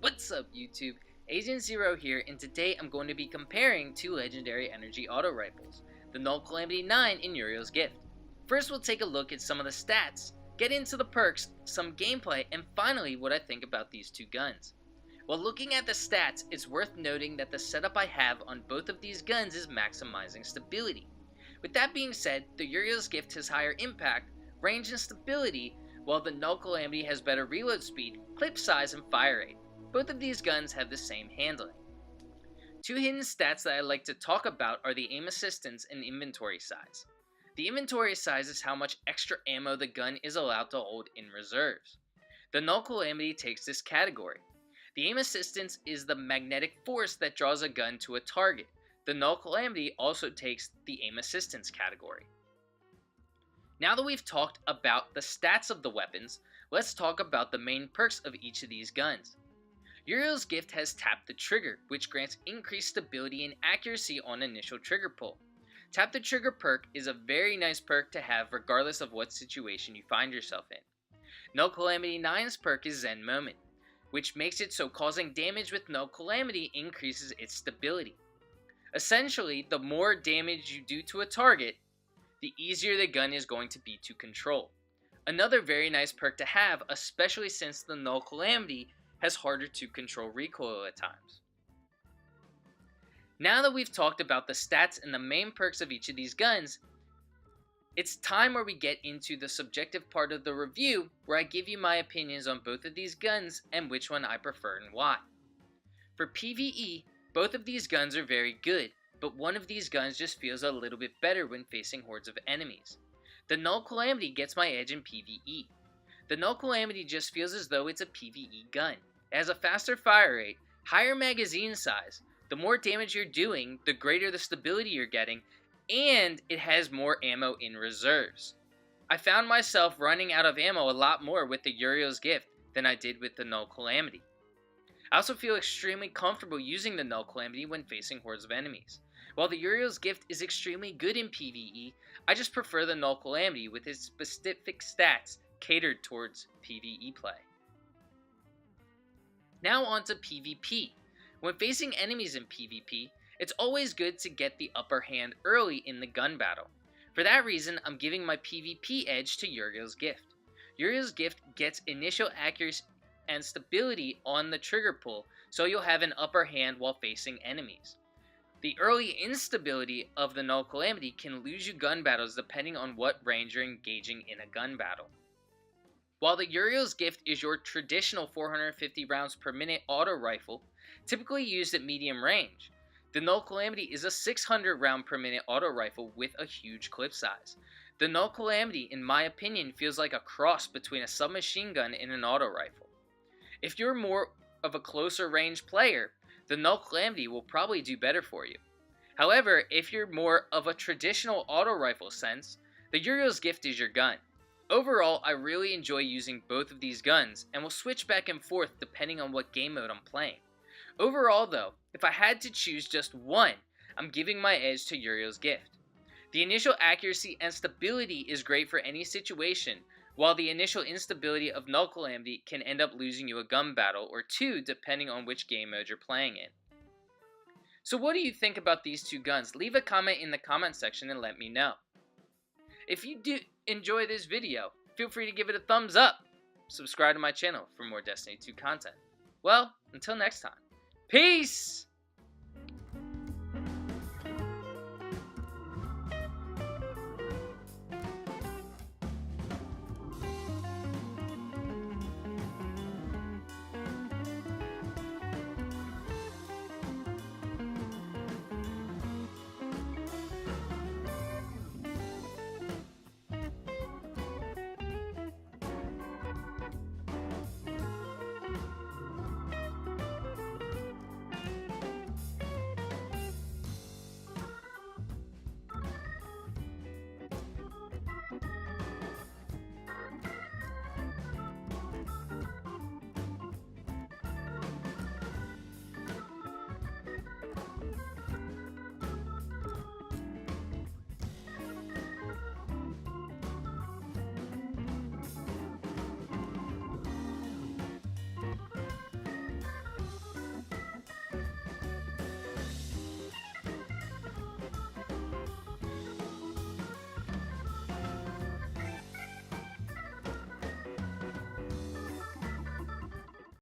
What's up YouTube? Agent Zero here, and today I'm going to be comparing two legendary energy auto rifles, the Null Calamity 9 and Uriel's Gift. First we'll take a look at some of the stats, get into the perks, some gameplay, and finally what I think about these two guns. While looking at the stats, it's worth noting that the setup I have on both of these guns is maximizing stability. With that being said, the Uriel's Gift has higher impact, range, and stability, while the Null Calamity has better reload speed, clip size, and fire rate. Both of these guns have the same handling. Two hidden stats that I like to talk about are the aim assistance and inventory size. The inventory size is how much extra ammo the gun is allowed to hold in reserves. The Null Calamity takes this category. The aim assistance is the magnetic force that draws a gun to a target. The Null Calamity also takes the aim assistance category. Now that we've talked about the stats of the weapons, let's talk about the main perks of each of these guns. Uriel's Gift has Tap the Trigger, which grants increased stability and accuracy on initial trigger pull. Tap the Trigger perk is a very nice perk to have regardless of what situation you find yourself in. Null Calamity 9's perk is Zen Moment, which makes it so causing damage with Null Calamity increases its stability. Essentially, the more damage you do to a target, the easier the gun is going to be to control. Another very nice perk to have, especially since the Null Calamity has harder to control recoil at times. Now that we've talked about the stats and the main perks of each of these guns, it's time where we get into the subjective part of the review where I give you my opinions on both of these guns and which one I prefer and why. For PvE, both of these guns are very good, but one of these guns just feels a little bit better when facing hordes of enemies. The Null Calamity gets my edge in PvE. The Null Calamity just feels as though it's a PvE gun. It has a faster fire rate, higher magazine size, the more damage you're doing, the greater the stability you're getting, and it has more ammo in reserves. I found myself running out of ammo a lot more with the Uriel's Gift than I did with the Null Calamity. I also feel extremely comfortable using the Null Calamity when facing hordes of enemies. While the Uriel's Gift is extremely good in PvE, I just prefer the Null Calamity with its specific stats catered towards PvE play. Now on to PvP. When facing enemies in PvP, it's always good to get the upper hand early in the gun battle. For that reason, I'm giving my PvP edge to Uriel's Gift. Uriel's Gift gets initial accuracy and stability on the trigger pull, so you'll have an upper hand while facing enemies. The early instability of the Null Calamity can lose you gun battles depending on what range you're engaging in a gun battle. While the Uriel's Gift is your traditional 450 rounds per minute auto rifle, typically used at medium range, the Null Calamity is a 600 round per minute auto rifle with a huge clip size. The Null Calamity, in my opinion, feels like a cross between a submachine gun and an auto rifle. If you're more of a closer range player, the Null Calamity will probably do better for you. However, if you're more of a traditional auto rifle sense, the Uriel's Gift is your gun. Overall, I really enjoy using both of these guns, and will switch back and forth depending on what game mode I'm playing. Overall though, if I had to choose just one, I'm giving my edge to Uriel's Gift. The initial accuracy and stability is great for any situation, while the initial instability of Null Calamity can end up losing you a gun battle or two depending on which game mode you're playing in. So what do you think about these two guns? Leave a comment in the comment section and let me know. If you do enjoy this video, feel free to give it a thumbs up. Subscribe to my channel for more Destiny 2 content. Well, until next time, peace!